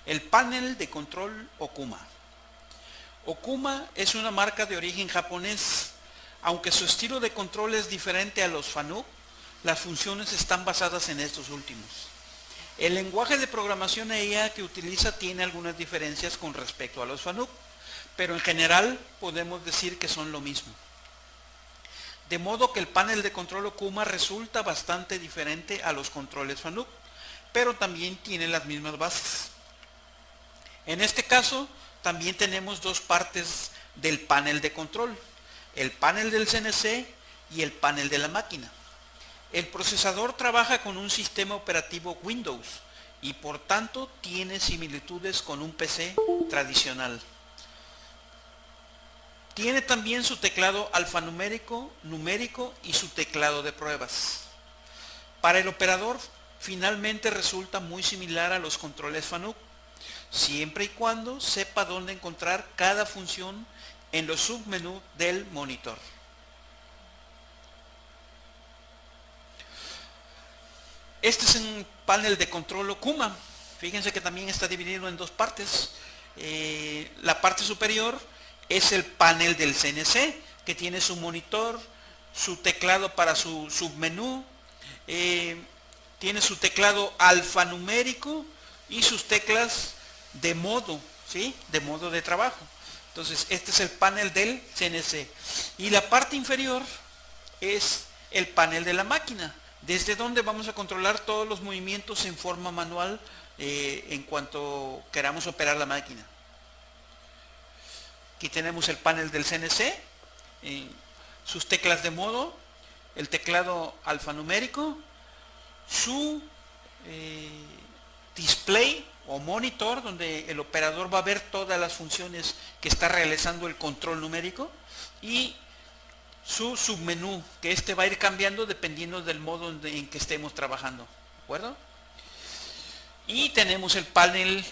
El panel de control Okuma. Okuma es una marca de origen japonés. Aunque su estilo de control es diferente a los Fanuc, las funciones están basadas en estos últimos. El lenguaje de programación EIA que utiliza tiene algunas diferencias con respecto a los Fanuc, pero en general podemos decir que son lo mismo. De modo que el panel de control Okuma resulta bastante diferente a los controles Fanuc, pero también tiene las mismas bases. En este caso, también tenemos dos partes del panel de control, el panel del CNC y el panel de la máquina. El procesador trabaja con un sistema operativo Windows y por tanto tiene similitudes con un PC tradicional. Tiene también su teclado alfanumérico, numérico y su teclado de pruebas. Para el operador, finalmente resulta muy similar a los controles Fanuc, siempre y cuando sepa dónde encontrar cada función en los submenús del monitor. Este es un panel de control Okuma. Fíjense que también está dividido en dos partes. La parte superior es el panel del CNC, que tiene su monitor, su teclado para su submenú, tiene su teclado alfanumérico y sus teclas de modo, ¿sí? De modo de trabajo. Entonces, este es el panel del CNC. Y la parte inferior es el panel de la máquina, desde donde vamos a controlar todos los movimientos en forma manual en cuanto queramos operar la máquina. Aquí tenemos el panel del CNC, sus teclas de modo, el teclado alfanumérico, su display o monitor donde el operador va a ver todas las funciones que está realizando el control numérico y su submenú, que este va a ir cambiando dependiendo del modo en que estemos trabajando, ¿de acuerdo? Y tenemos el panel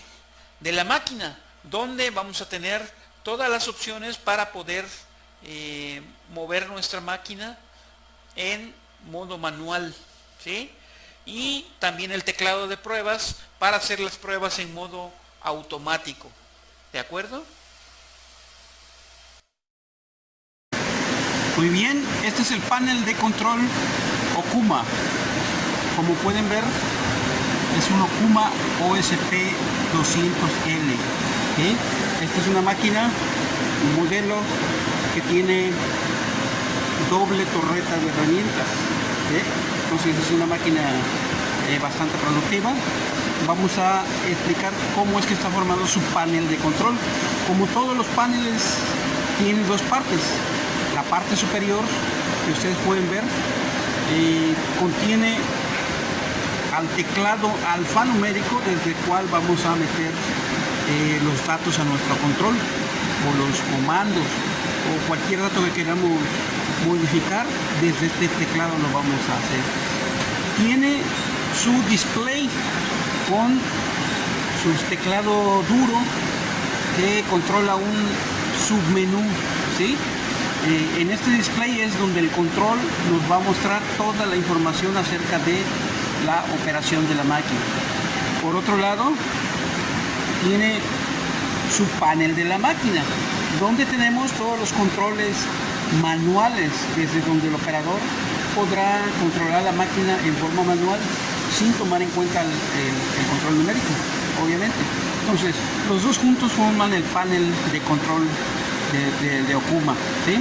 de la máquina, donde vamos a tener todas las opciones para poder mover nuestra máquina en modo manual, ¿sí? Y también el teclado de pruebas para hacer las pruebas en modo automático, ¿de acuerdo? Muy bien, este es el panel de control Okuma. Como pueden ver, es un Okuma OSP 200L. ¿Sí? Esta es una máquina, un modelo que tiene doble torreta de herramientas. ¿Sí? Entonces es una máquina bastante productiva. Vamos a explicar cómo es que está formado su panel de control. Como todos los paneles, tiene dos partes. La parte superior, que ustedes pueden ver, contiene al teclado alfanumérico, desde el cual vamos a meter los datos a nuestro control, o los comandos, o cualquier dato que queramos modificar, desde este teclado lo vamos a hacer. Tiene su display con su teclado duro que controla un submenú, ¿sí? En este display es donde el control nos va a mostrar toda la información acerca de la operación de la máquina. Por otro lado, tiene su panel de la máquina, donde tenemos todos los controles manuales, desde donde el operador podrá controlar la máquina en forma manual sin tomar en cuenta el control numérico, obviamente. Entonces, los dos juntos forman el panel de control de Okuma, ¿sí?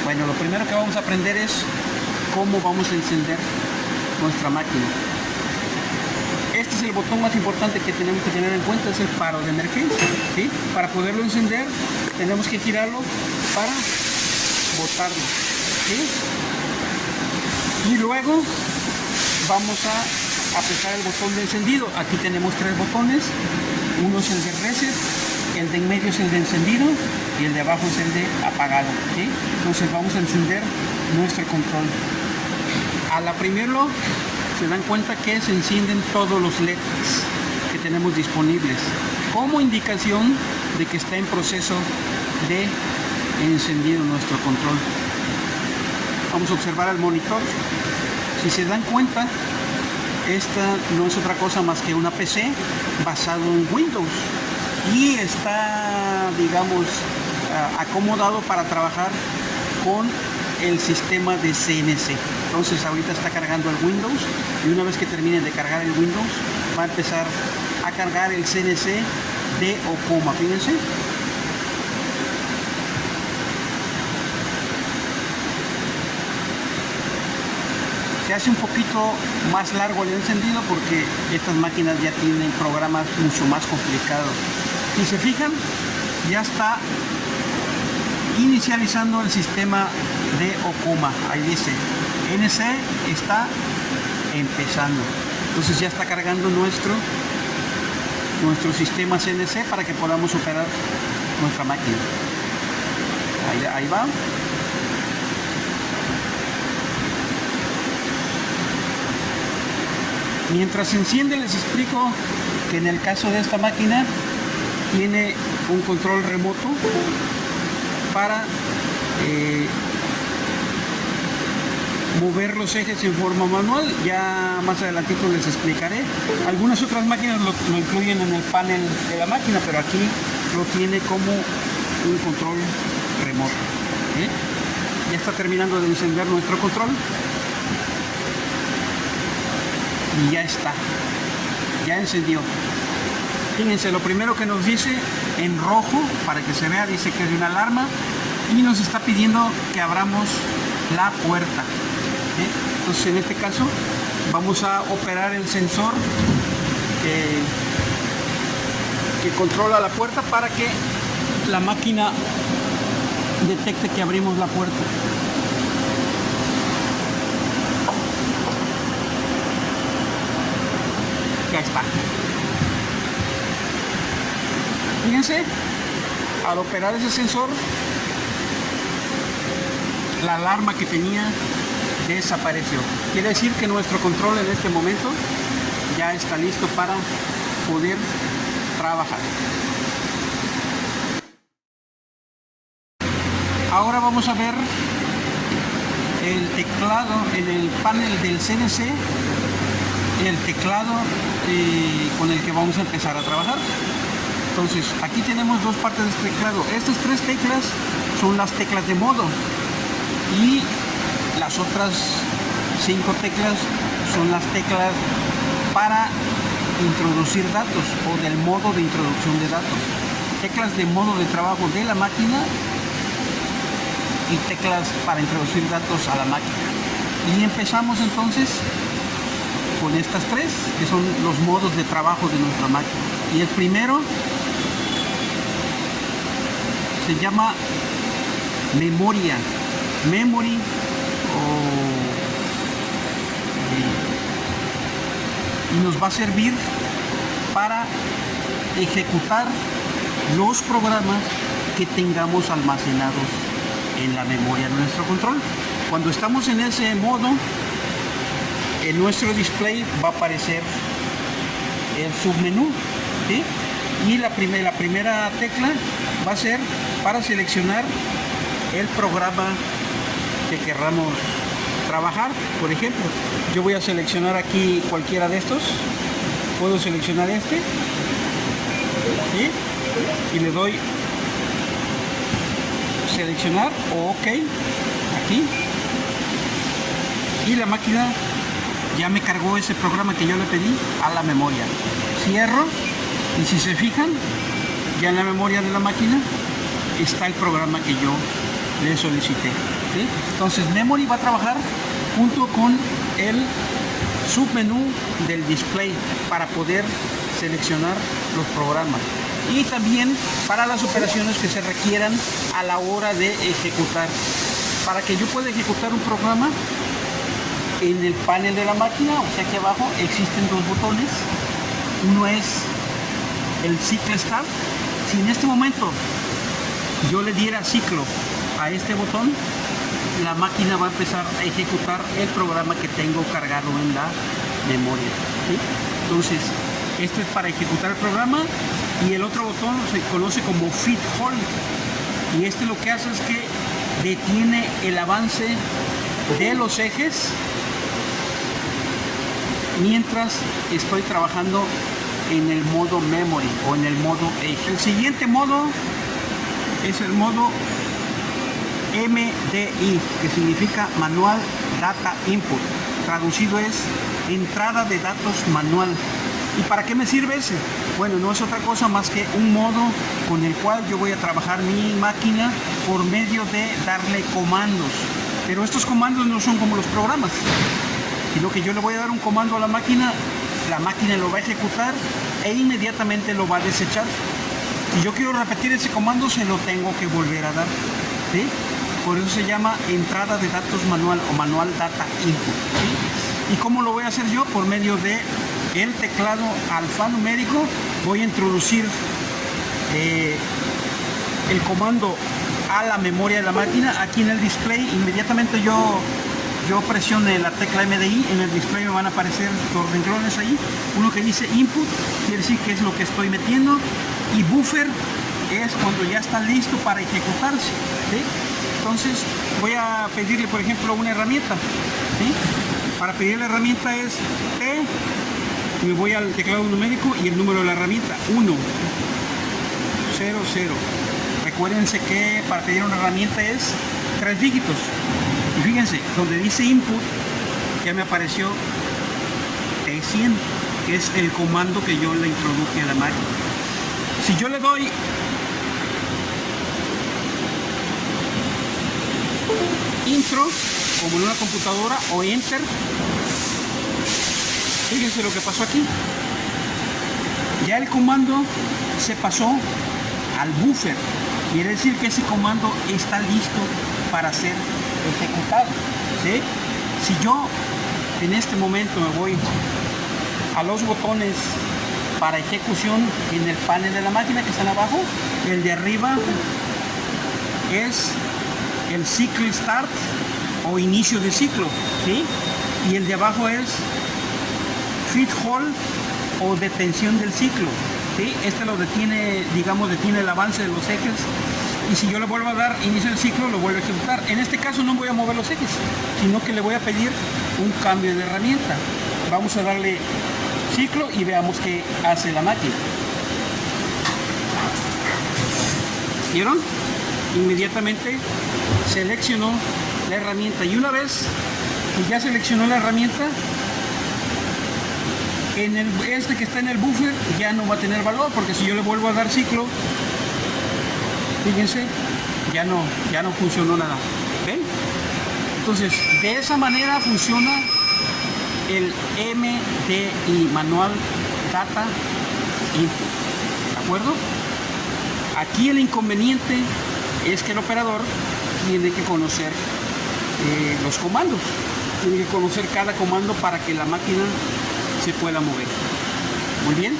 Bueno, lo primero que vamos a aprender es cómo vamos a encender nuestra máquina. Este es el botón más importante que tenemos que tener en cuenta, es el faro de emergencia, ¿sí? Para poderlo encender tenemos que girarlo para botarlo, ¿sí? Y luego vamos a apretar el botón de encendido. Aquí tenemos tres botones, uno es el de reset, el de en medio es el de encendido y el de abajo es el de apagado, ¿sí? Entonces vamos a encender nuestro control. Al aprimirlo se dan cuenta que se encienden todos los LEDs que tenemos disponibles como indicación de que está en proceso de encendido nuestro control. Vamos a observar el monitor. Si se dan cuenta, esta no es otra cosa más que una PC basado en Windows y está, digamos, acomodado para trabajar con el sistema de CNC. Entonces ahorita está cargando el Windows y una vez que termine de cargar el Windows va a empezar a cargar el CNC de Okuma. Fíjense. Se hace un poquito más largo el encendido porque estas máquinas ya tienen programas mucho más complicados. Si se fijan, ya está inicializando el sistema de Okuma. Ahí dice, NC está empezando. Entonces ya está cargando nuestro sistema CNC para que podamos operar nuestra máquina. Ahí va. Mientras se enciende, les explico que en el caso de esta máquina tiene un control remoto para mover los ejes en forma manual. Ya más adelantito les explicaré. Algunas otras máquinas lo incluyen en el panel de la máquina, pero aquí lo tiene como un control remoto. Ya está terminando de encender nuestro control. Y ya está, ya encendió. Fíjense, lo primero que nos dice en rojo, para que se vea, dice que es una alarma y nos está pidiendo que abramos la puerta. Entonces en este caso vamos a operar el sensor que controla la puerta para que la máquina detecte que abrimos la puerta. Ya está. Fíjense, al operar ese sensor, la alarma que tenía desapareció. Quiere decir que nuestro control en este momento ya está listo para poder trabajar. Ahora vamos a ver el teclado en el panel del CNC, el teclado con el que vamos a empezar a trabajar. Entonces aquí tenemos dos partes del teclado. Estas tres teclas son las teclas de modo y las otras 5 teclas son las teclas para introducir datos o del modo de introducción de datos. Teclas de modo de trabajo de la máquina y teclas para introducir datos a la máquina. Y empezamos entonces con estas tres, que son los modos de trabajo de nuestra máquina. Y el primero se llama memoria, memory y nos va a servir para ejecutar los programas que tengamos almacenados en la memoria de nuestro control. Cuando estamos en ese modo, en nuestro display va a aparecer el submenú, ¿sí? Y la primera tecla va a ser para seleccionar el programa que querramos trabajar. Por ejemplo, yo voy a seleccionar aquí cualquiera de estos. Puedo seleccionar este, ¿sí? Y le doy seleccionar o OK aquí, y la máquina ya me cargó ese programa que yo le pedí a la memoria. Cierro y si se fijan, ya en la memoria de la máquina está el programa que yo le solicité, ¿sí? Entonces memory va a trabajar junto con el submenú del display para poder seleccionar los programas y también para las operaciones que se requieran a la hora de ejecutar. Para que yo pueda ejecutar un programa, en el panel de la máquina, o sea, aquí abajo existen dos botones. Uno es el ciclo start. Si en este momento yo le diera ciclo a este botón, la máquina va a empezar a ejecutar el programa que tengo cargado en la memoria, ¿sí? Entonces, este es para ejecutar el programa y el otro botón se conoce como Fit Hold. Y este lo que hace es que detiene el avance de los ejes mientras estoy trabajando en el modo memory o en el modo Edge. El siguiente modo es el modo MDI, que significa Manual Data Input. Traducido es entrada de datos manual. ¿Y para qué me sirve ese? Bueno, no es otra cosa más que un modo con el cual yo voy a trabajar mi máquina por medio de darle comandos. Pero estos comandos no son como los programas, sino que yo le voy a dar un comando a la máquina lo va a ejecutar e inmediatamente lo va a desechar. Si yo quiero repetir ese comando, se lo tengo que volver a dar, ¿sí? Por eso se llama entrada de datos manual o Manual Data Input, ¿sí? ¿Y cómo lo voy a hacer yo? Por medio de el teclado alfanumérico. Voy a introducir el comando a la memoria de la máquina. Aquí en el display, inmediatamente yo presione la tecla MDI, en el display me van a aparecer dos renglones ahí. Uno que dice Input, quiere decir que es lo que estoy metiendo, y Buffer es cuando ya está listo para ejecutarse, ¿sí? Entonces voy a pedirle, por ejemplo, una herramienta, ¿sí? Para pedir la herramienta es T, me voy al teclado numérico y el número de la herramienta 1, 0, 0. Recuérdense que para pedir una herramienta es 3 dígitos. Y fíjense, donde dice Input, ya me apareció T100, que es el comando que yo le introduje a la máquina. Si yo le doy Intro, como en una computadora, o Enter, fíjense lo que pasó aquí. Ya el comando se pasó al buffer. Quiere decir que ese comando está listo para ser ejecutado, ¿sí? Si yo en este momento me voy a los botones para ejecución en el panel de la máquina que están abajo, el de arriba es el Cycle Start o inicio de ciclo, ¿sí? Y el de abajo es Feed Hold o detención del ciclo, ¿sí? Este lo detiene, digamos, detiene el avance de los ejes, y si yo le vuelvo a dar inicio del ciclo, lo vuelvo a ejecutar. En este caso no voy a mover los ejes, sino que le voy a pedir un cambio de herramienta. Vamos a darle ciclo y veamos qué hace la máquina. ¿Vieron? Inmediatamente seleccionó la herramienta, y una vez que ya seleccionó la herramienta, en este que está en el buffer ya no va a tener valor, porque si yo le vuelvo a dar ciclo, fíjense, ya no funcionó nada. ¿Ven? Entonces, de esa manera funciona el MDI, Manual Data Input. ¿De acuerdo? Aquí el inconveniente es que el operador tiene que conocer los comandos. Tiene que conocer cada comando para que la máquina se pueda mover. Muy bien.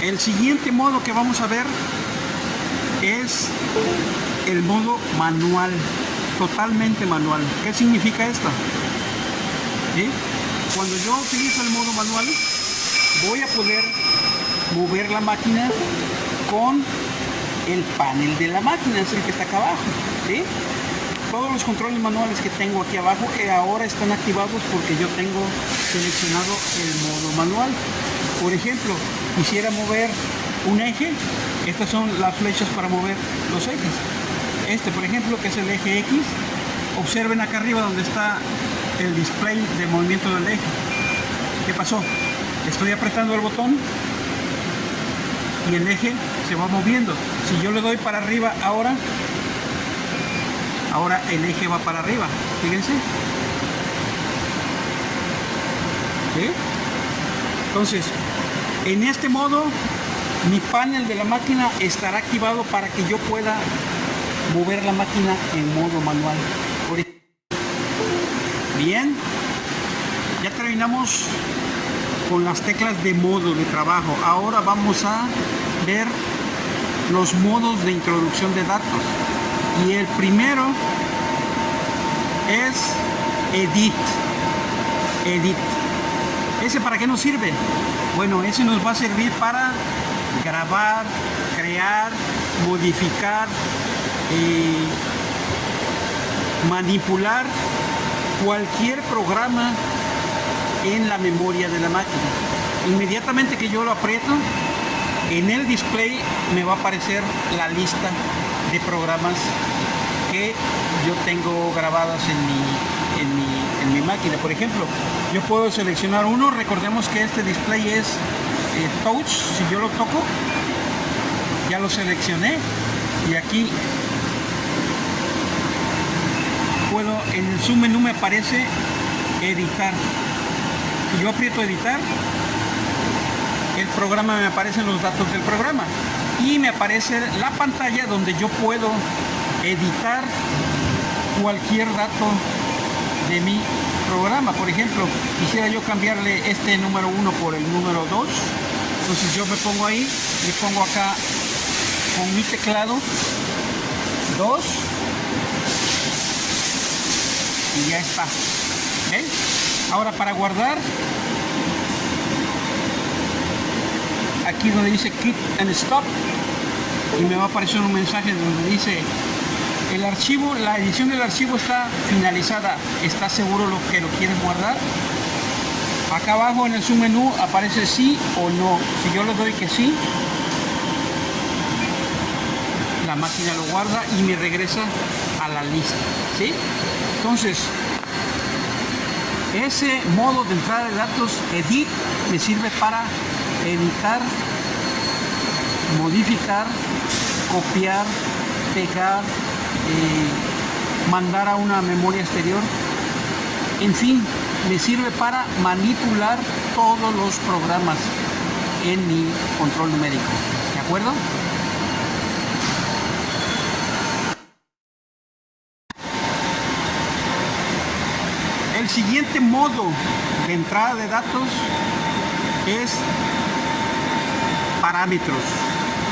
El siguiente modo que vamos a ver es el modo manual, totalmente manual. ¿Qué significa esto? ¿Sí? Cuando yo utilizo el modo manual, voy a poder mover la máquina con el panel de la máquina, es el que está acá abajo, ¿sí? Todos los controles manuales que tengo aquí abajo ahora están activados porque yo tengo seleccionado el modo manual. Por ejemplo, quisiera mover un eje, estas son las flechas para mover los ejes. Este, por ejemplo, que es el eje X, observen acá arriba donde está el display de movimiento del eje. ¿Qué pasó? Estoy apretando el botón y el eje se va moviendo. Si yo le doy para arriba ahora el eje va para arriba, fíjense. ¿Sí? Entonces, en este modo, mi panel de la máquina estará activado para que yo pueda mover la máquina en modo manual. Bien, ya terminamos con las teclas de modo de trabajo. Ahora vamos a ver los modos de introducción de datos. Y el primero es Edit. Edit. ¿Ese para qué nos sirve? Bueno, ese nos va a servir para grabar, crear, modificar manipular cualquier programa en la memoria de la máquina. Inmediatamente que yo lo aprieto, en el display me va a aparecer la lista de programas que yo tengo grabadas en mi máquina. Por ejemplo, yo puedo seleccionar uno. Recordemos que este display es touch. Si yo lo toco, ya lo seleccioné, y aquí puedo, en el submenú me aparece editar. Si yo aprieto editar, el programa, me aparecen los datos del programa y me aparece la pantalla donde yo puedo editar cualquier dato de mi programa. Por ejemplo, quisiera yo cambiarle este número 1 por el número 2, entonces yo me pongo ahí, le pongo acá con mi teclado 2 y ya está. ¿Okay? Ahora, para guardar, aquí donde dice Quit and Stop, y me va a aparecer un mensaje donde dice: el archivo, la edición del archivo está finalizada. ¿Estás seguro que lo quieres guardar? Acá abajo en el submenú aparece sí o no. Si yo le doy que sí, la máquina lo guarda y me regresa a la lista, ¿sí? Entonces, ese modo de entrada de datos, Edit, me sirve para editar, modificar, copiar, pegar, mandar a una memoria exterior. En fin, me sirve para manipular todos los programas en mi control numérico. ¿De acuerdo? El siguiente modo de entrada de datos es parámetros.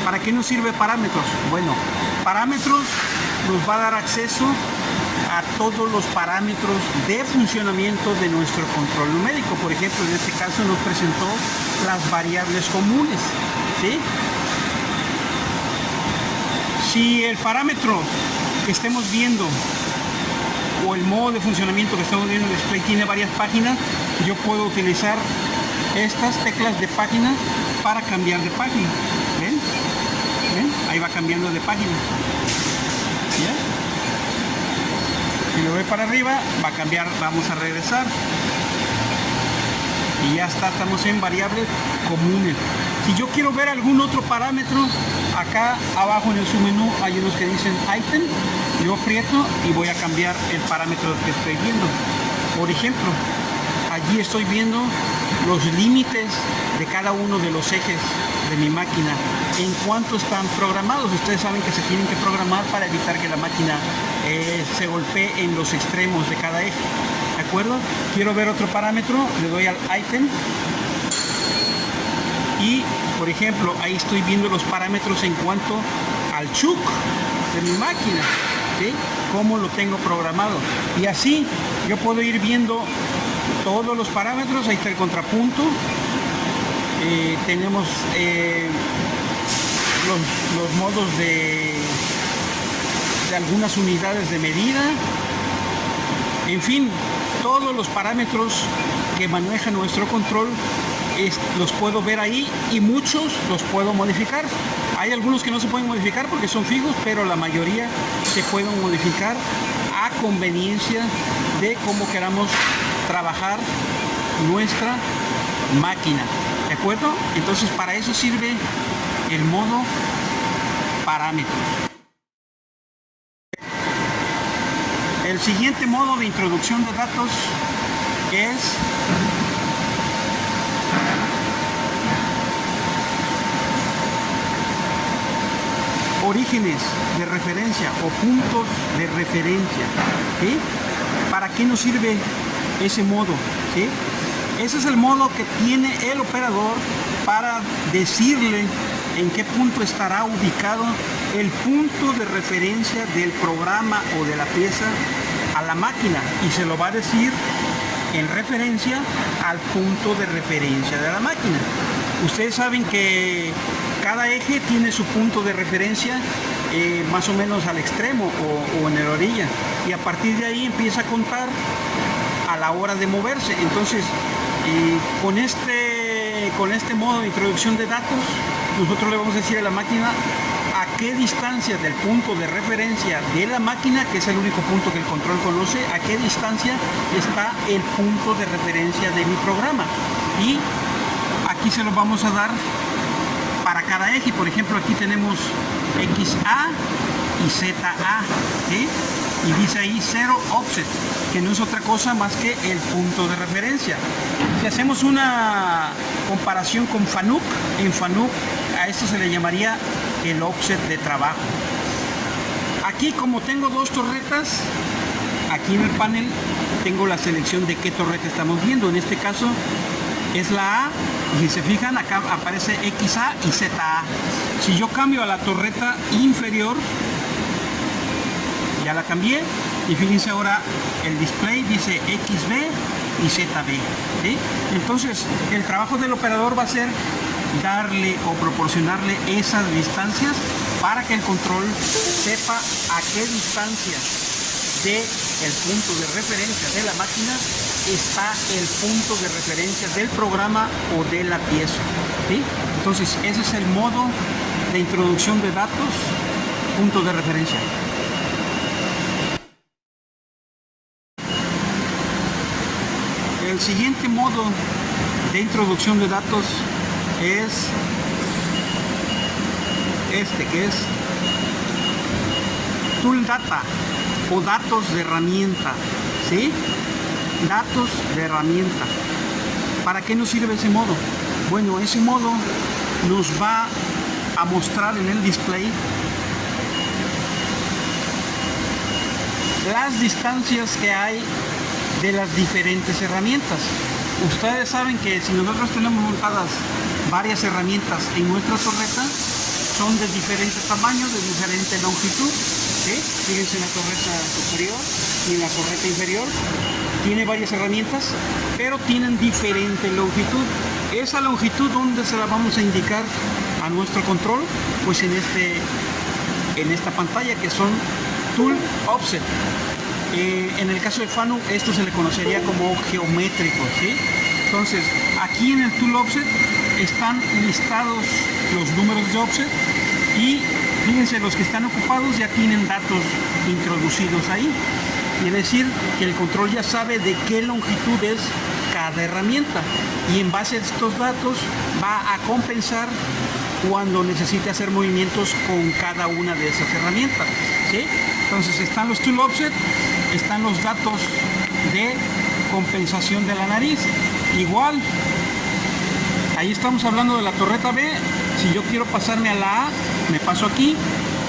¿Para qué nos sirve parámetros? Bueno, parámetros nos va a dar acceso a todos los parámetros de funcionamiento de nuestro control numérico. Por ejemplo, en este caso nos presentó las variables comunes, ¿sí? Si el parámetro que estemos viendo o el modo de funcionamiento que estamos viendo en el display tiene varias páginas, yo puedo utilizar estas teclas de página para cambiar de página. ¿Ven? ¿Ven? Ahí va cambiando de página. ¿Ya? Si lo ve para arriba, va a cambiar, vamos a regresar. Y ya está, estamos en variables comunes. Si yo quiero ver algún otro parámetro, acá abajo en el submenú hay unos que dicen Item. Yo aprieto y voy a cambiar el parámetro que estoy viendo. Por ejemplo, allí estoy viendo los límites de cada uno de los ejes de mi máquina, en cuanto están programados. Ustedes saben que se tienen que programar para evitar que la máquina se golpee en los extremos de cada eje. ¿De acuerdo? Quiero ver otro parámetro, le doy al Item y, por ejemplo, ahí estoy viendo los parámetros en cuanto al chuck de mi máquina, ¿sí? Cómo lo tengo programado. Y así yo puedo ir viendo todos los parámetros. Ahí está el contrapunto. Tenemos los modos de algunas unidades de medida. En fin, todos los parámetros que maneja nuestro control los puedo ver ahí, y muchos los puedo modificar. Hay algunos que no se pueden modificar porque son fijos, pero la mayoría se pueden modificar a conveniencia de cómo queramos trabajar nuestra máquina. ¿De acuerdo? Entonces, para eso sirve el modo parámetros. El siguiente modo de introducción de datos es orígenes de referencia o puntos de referencia. ¿Sí? ¿Para qué nos sirve ese modo? ¿Sí? Ese es el modo que tiene el operador para decirle en qué punto estará ubicado el punto de referencia del programa o de la pieza a la máquina, y se lo va a decir en referencia al punto de referencia de la máquina. Ustedes saben que cada eje tiene su punto de referencia más o menos al extremo o en la orilla, y a partir de ahí empieza a contar a la hora de moverse. Entonces, con este modo de introducción de datos, nosotros le vamos a decir a la máquina a qué distancia del punto de referencia de la máquina, que es el único punto que el control conoce, a qué distancia está el punto de referencia de mi programa. Y aquí se lo vamos a dar para cada eje. Por ejemplo, aquí tenemos XA y ZA, ¿sí? Y dice ahí 0 offset, que no es otra cosa más que el punto de referencia. Si hacemos una comparación con FANUC, en FANUC a esto se le llamaría el offset de trabajo. Aquí, como tengo dos torretas, aquí en el panel tengo la selección de qué torreta estamos viendo. En este caso es la A, y si se fijan acá aparece XA y ZA. Si yo cambio a la torreta inferior, ya la cambié, y fíjense ahora el display dice XB y ZB, ¿sí? Entonces el trabajo del operador va a ser darle o proporcionarle esas distancias para que el control sepa a qué distancia del punto de referencia de la máquina está el punto de referencia del programa o de la pieza, ¿sí? Entonces ese es el modo de introducción de datos, punto de referencia. El siguiente modo de introducción de datos es este, que es Tool Data o datos de herramienta, ¿sí? Datos de herramienta. ¿Para qué nos sirve ese modo? Bueno, ese modo nos va a mostrar en el display las distancias que hay de las diferentes herramientas. Ustedes saben que si nosotros tenemos montadas varias herramientas en nuestra torreta, son de diferentes tamaños, de diferente longitud, ¿sí? Fíjense en la torreta superior y en la torreta inferior. Tiene varias herramientas, pero tienen diferente longitud. Esa longitud, ¿dónde se la vamos a indicar a nuestro control? Pues en esta pantalla, que son Tool Offset. En el caso de FANUC esto se le conocería como geométrico, ¿sí? Entonces, aquí en el Tool Offset están listados los números de offset, y fíjense, los que están ocupados ya tienen datos introducidos ahí. Quiere decir que el control ya sabe de qué longitud es cada herramienta, y en base a estos datos va a compensar cuando necesite hacer movimientos con cada una de esas herramientas, ¿sí? Entonces están los Tool Offset, están los datos de compensación de la nariz. Igual, ahí estamos hablando de la torreta B. Si yo quiero pasarme a la A, me paso aquí,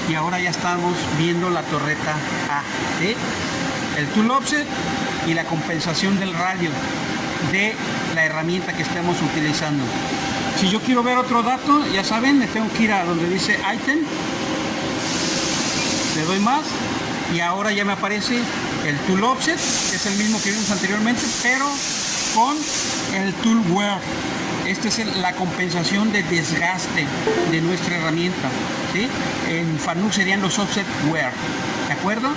y ahora ya estamos viendo la torreta A, ¿sí? El Tool Offset y la compensación del radio de la herramienta que estemos utilizando. Si yo quiero ver otro dato, ya saben, me tengo que ir a donde dice Item, le doy más, y ahora ya me aparece el Tool Offset, que es el mismo que vimos anteriormente, pero con el Tool Wear. Esta es la compensación de desgaste de nuestra herramienta, ¿sí? En FANUC serían los Offset Wear, ¿de acuerdo?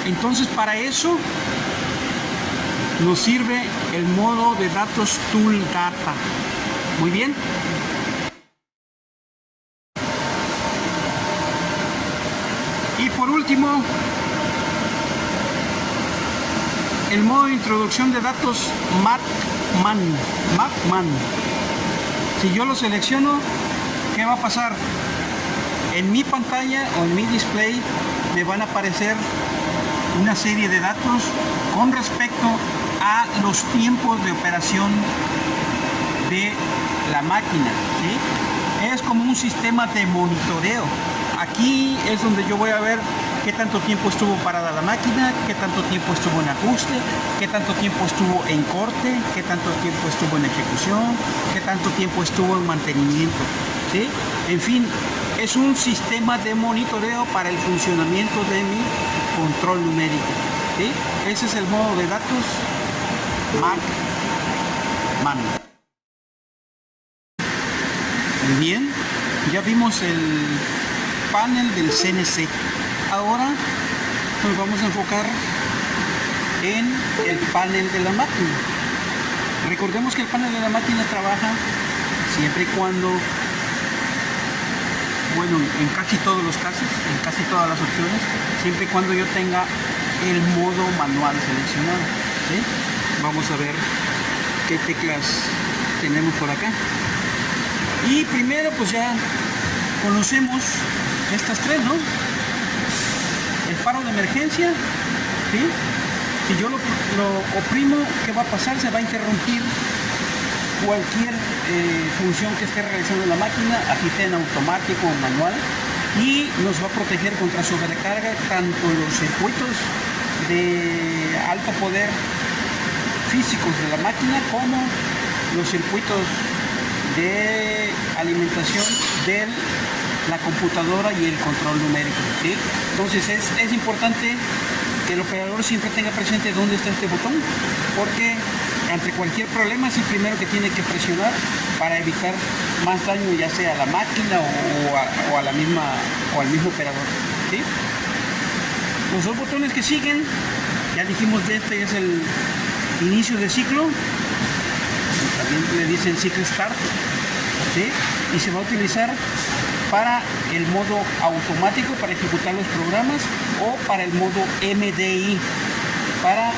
Entonces, para eso nos sirve el modo de datos Tool Data. Muy bien. Y por último, el modo de introducción de datos MACman. Si yo lo selecciono, ¿qué va a pasar? En mi pantalla o en mi display me van a aparecer una serie de datos con respecto a los tiempos de operación de la máquina, ¿sí? Es como un sistema de monitoreo. Aquí es donde yo voy a ver qué tanto tiempo estuvo parada la máquina, qué tanto tiempo estuvo en ajuste, qué tanto tiempo estuvo en corte, qué tanto tiempo estuvo en ejecución, qué tanto tiempo estuvo en mantenimiento, ¿sí? En fin, es un sistema de monitoreo para el funcionamiento de mi control numérico, ¿sí? Ese es el modo de datos MACman. Muy bien, ya vimos panel del CNC. Ahora nos vamos a enfocar en el panel de la máquina. Recordemos que el panel de la máquina trabaja siempre y cuando, bueno, en casi todos los casos, en casi todas las opciones, siempre y cuando yo tenga el modo manual seleccionado, ¿sí? Vamos a ver qué teclas tenemos por acá. Y primero pues ya conocemos estas tres, ¿no? El faro de emergencia, ¿sí? Si yo lo oprimo, ¿qué va a pasar? Se va a interrumpir cualquier función que esté realizando la máquina, así sea en automático o manual, y nos va a proteger contra sobrecarga tanto los circuitos de alto poder físicos de la máquina como los circuitos de alimentación de la computadora y el control numérico, ¿sí? Entonces es importante que el operador siempre tenga presente dónde está este botón, porque ante cualquier problema es el primero que tiene que presionar para evitar más daño, ya sea a la máquina o al mismo operador, ¿sí? Los dos botones que siguen, ya dijimos de este es el inicio de ciclo, también le dicen cycle start, ¿sí? Y se va a utilizar para el modo automático, para ejecutar los programas, o para el modo MDI, para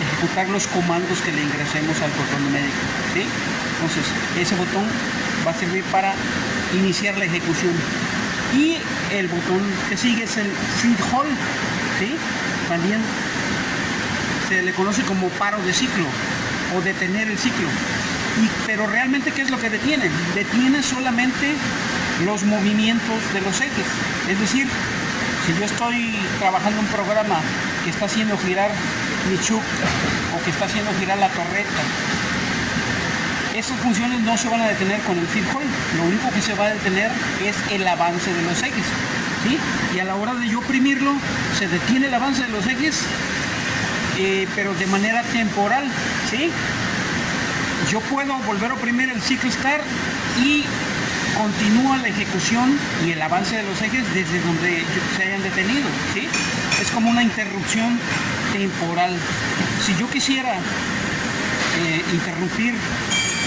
ejecutar los comandos que le ingresemos al control numérico, ¿sí? Entonces ese botón va a servir para iniciar la ejecución. Y el botón que sigue es el feed hold, ¿sí? También se le conoce como paro de ciclo o detener el ciclo. Pero realmente, ¿qué es lo que detiene? Detiene solamente los movimientos de los ejes. Es decir, si yo estoy trabajando un programa que está haciendo girar mi chuck o que está haciendo girar la torreta, esas funciones no se van a detener con el feed hold. Lo único que se va a detener es el avance de los ejes, ¿sí? Y a la hora de yo oprimirlo, se detiene el avance de los ejes, pero de manera temporal, ¿sí? Yo puedo volver a oprimir el cycle start y continúa la ejecución y el avance de los ejes desde donde se hayan detenido, ¿sí? Es como una interrupción temporal. Si yo quisiera interrumpir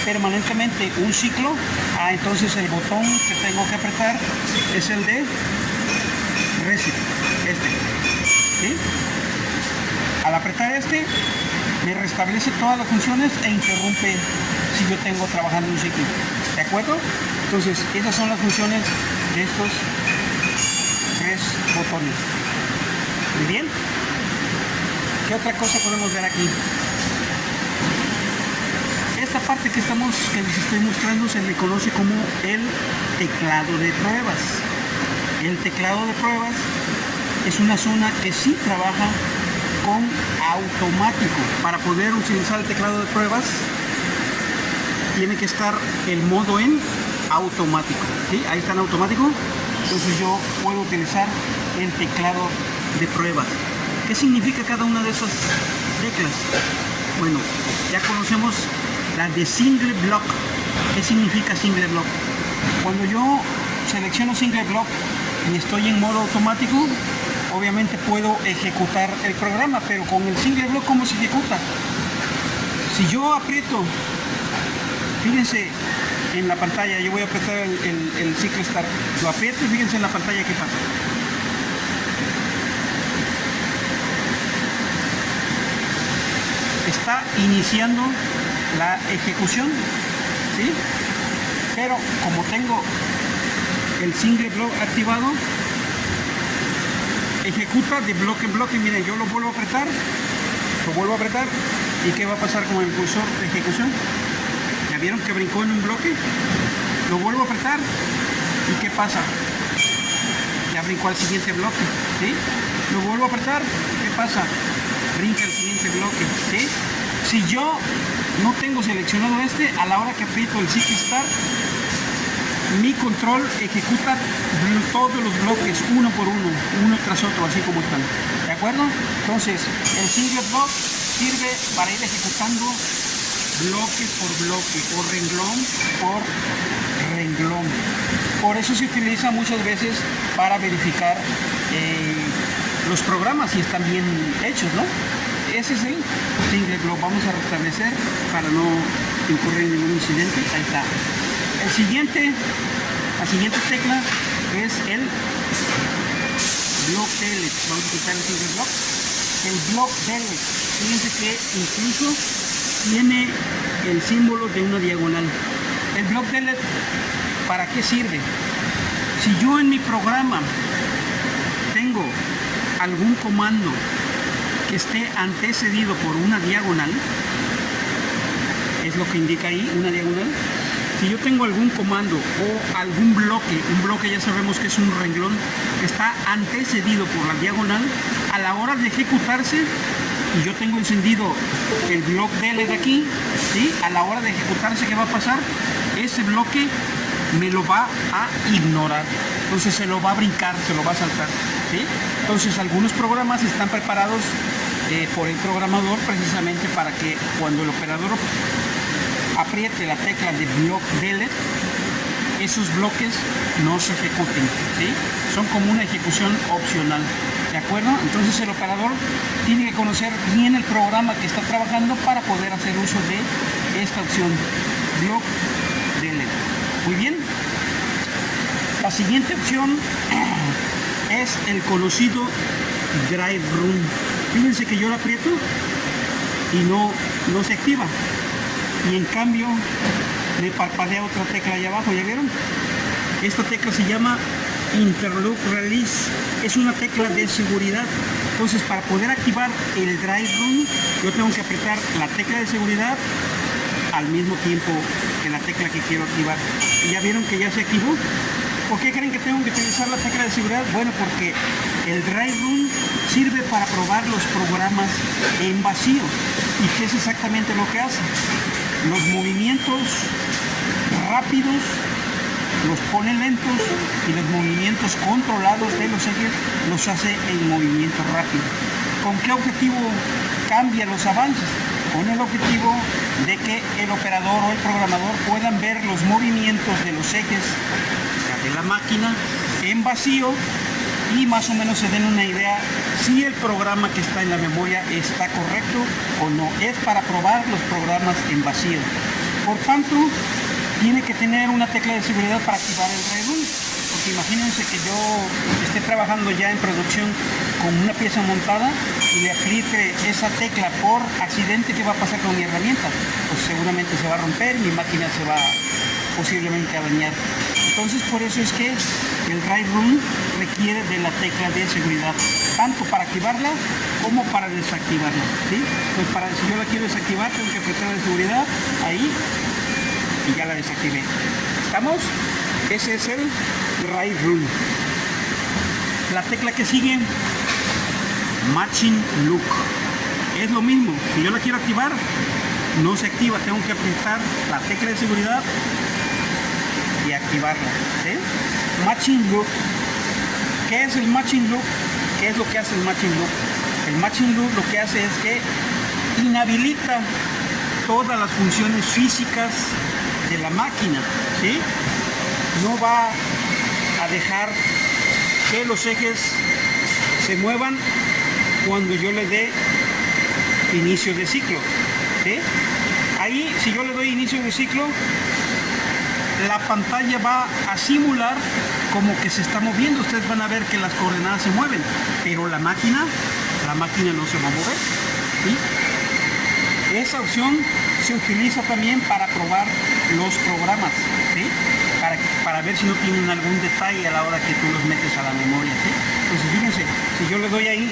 permanentemente un ciclo, entonces el botón que tengo que apretar es el de reset, ¿sí? Al apretar este, me restablece todas las funciones e interrumpe si yo tengo trabajando un ciclo, ¿de acuerdo? Entonces, esas son las funciones de estos tres botones. Muy bien. ¿Qué otra cosa podemos ver aquí? Esta parte que les estoy mostrando se le conoce como el teclado de pruebas. El teclado de pruebas es una zona que sí trabaja con automático. Para poder utilizar el teclado de pruebas tiene que estar el modo en automático, ¿sí? Ahí está en automático. Entonces yo puedo utilizar el teclado de pruebas. ¿Qué significa cada una de esas teclas? Bueno, ya conocemos la de single block. ¿Qué significa single block? Cuando yo selecciono single block y estoy en modo automático, obviamente puedo ejecutar el programa, pero con el single block, ¿cómo se ejecuta? Si yo aprieto, fíjense en la pantalla, yo voy a apretar el cycle start, lo aprieto y fíjense en la pantalla qué pasa. Está iniciando la ejecución, ¿sí? Pero como tengo el single block activado, ejecuta de bloque en bloque. Miren, yo lo vuelvo a apretar, y ¿qué va a pasar con el cursor de ejecución? ¿Ya vieron que brincó en un bloque? Lo vuelvo a apretar y ¿qué pasa? Ya brincó al siguiente bloque, ¿sí? Lo vuelvo a apretar, ¿qué pasa? Brinca al siguiente bloque, ¿sí? Si yo no tengo seleccionado a la hora que aprieto el cycle start, mi control ejecuta todos los bloques uno por uno, uno tras otro, así como están, ¿de acuerdo? Entonces, el single block sirve para ir ejecutando bloque por bloque, o renglón por renglón. Por eso se utiliza muchas veces para verificar los programas si están bien hechos, ¿no? Ese es el single block. Vamos a restablecer para no incurrir en ningún incidente. Ahí está. La siguiente tecla es el block delete. Vamos a quitar el single block. El block delete. Fíjense que incluso tiene el símbolo de una diagonal. El block delete, ¿para qué sirve? Si yo en mi programa tengo algún comando que esté antecedido por una diagonal, es lo que indica ahí, una diagonal. Si yo tengo algún comando o algún bloque, un bloque ya sabemos que es un renglón, que está antecedido por la diagonal, a la hora de ejecutarse, y yo tengo encendido el block delete de aquí, ¿sí? A la hora de ejecutarse, ¿qué va a pasar? Ese bloque me lo va a ignorar, entonces se lo va a brincar, se lo va a saltar, ¿sí? Entonces algunos programas están preparados por el programador precisamente para que cuando el operador apriete la tecla de block delete, esos bloques no se ejecuten, ¿sí? Son como una ejecución opcional, ¿de acuerdo? Entonces el operador tiene que conocer bien el programa que está trabajando para poder hacer uso de esta opción, block delete. Muy bien. La siguiente opción es el conocido drive run. Fíjense que yo lo aprieto y no se activa. Y en cambio me parpadea otra tecla allá abajo, ¿ya vieron? Esta tecla se llama Interlock Release, es una tecla de seguridad. Entonces para poder activar el drive run, yo tengo que apretar la tecla de seguridad al mismo tiempo que la tecla que quiero activar. ¿Y ya vieron que ya se activó? ¿Por qué creen que tengo que utilizar la tecla de seguridad? Bueno, porque el drive run sirve para probar los programas en vacío. ¿Y qué es exactamente lo que hace? Los movimientos rápidos los pone lentos y los movimientos controlados de los ejes los hace en movimiento rápido. ¿Con qué objetivo cambia los avances? Con el objetivo de que el operador o el programador puedan ver los movimientos de los ejes de la máquina en vacío y más o menos se den una idea si el programa que está en la memoria está correcto o no. Es para probar los programas en vacío. Por tanto, tiene que tener una tecla de seguridad para activar el drive run. Porque imagínense que yo esté trabajando ya en producción con una pieza montada y le apriete esa tecla por accidente, ¿qué va a pasar con mi herramienta? Pues seguramente se va a romper, mi máquina se va posiblemente a dañar. Entonces por eso es que el drive run requiere de la tecla de seguridad, tanto para activarla como para desactivarla, ¿sí? Entonces si yo la quiero desactivar, tengo que apretar la de seguridad ahí y ya la desactivé. ¿Estamos? Ese es el drive run. La tecla que sigue, matching look. Es lo mismo, si yo la quiero activar, no se activa, tengo que apretar la tecla de seguridad y activarla, ¿sí? Matching look. ¿Qué es el matching look? ¿Qué es lo que hace el matching look? El matching look lo que hace es que inhabilita todas las funciones físicas de la máquina, ¿sí? No va a dejar que los ejes se muevan cuando yo le dé inicio de ciclo, ¿sí? Ahí, si yo le doy inicio de ciclo, la pantalla va a simular como que se está moviendo. Ustedes van a ver que las coordenadas se mueven, pero la máquina no se va a mover, ¿sí? Esa opción se utiliza también para probar los programas, ¿sí? Para ver si no tienen algún detalle a la hora que tú los metes a la memoria, ¿sí? Entonces fíjense, si yo le doy ahí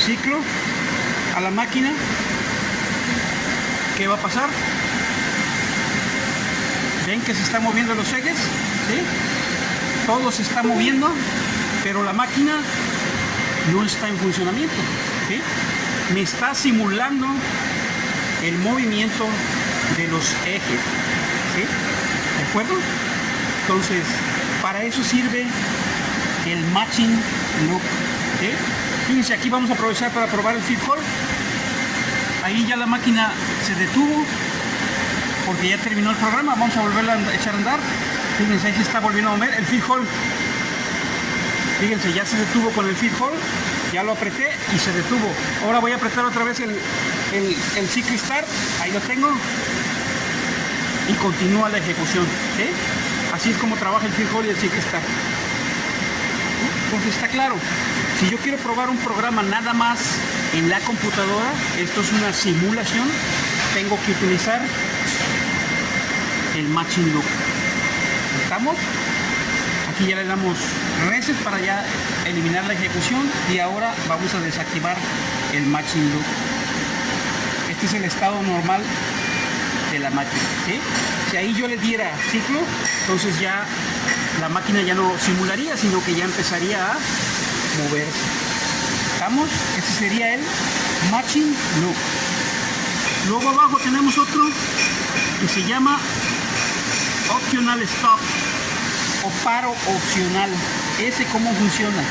ciclo a la máquina, ¿qué va a pasar? ¿Ven que se están moviendo los ejes? ¿Sí? Todo se está moviendo, pero la máquina no está en funcionamiento, ¿sí? Me está simulando el movimiento de los ejes, ¿sí? ¿De acuerdo? Entonces, para eso sirve el matching look, ¿sí? Fíjense, aquí vamos a aprovechar para probar el feed call. Ahí ya la máquina se detuvo porque ya terminó el programa. Vamos a volverla a echar a andar. Fíjense, ahí se está volviendo a mover el feed hold. Fíjense, ya se detuvo con el feed hold, ya lo apreté y se detuvo. Ahora voy a apretar otra vez el ciclo start, ahí lo tengo, y continúa la ejecución, ¿sí? Así es como trabaja el feed hold y el ciclo start. Entonces está claro, si yo quiero probar un programa nada más en la computadora, esto es una simulación, tengo que utilizar el matching loop. ¿Estamos? Aquí ya le damos reset para ya eliminar la ejecución y ahora vamos a desactivar el matching loop. Este es el estado normal de la máquina, ¿sí? Si ahí yo le diera ciclo, entonces ya la máquina ya no simularía, sino que ya empezaría a moverse. ¿Estamos? Este sería el matching loop. Luego abajo tenemos otro que se llama optional stop o paro opcional. Ese cómo funciona.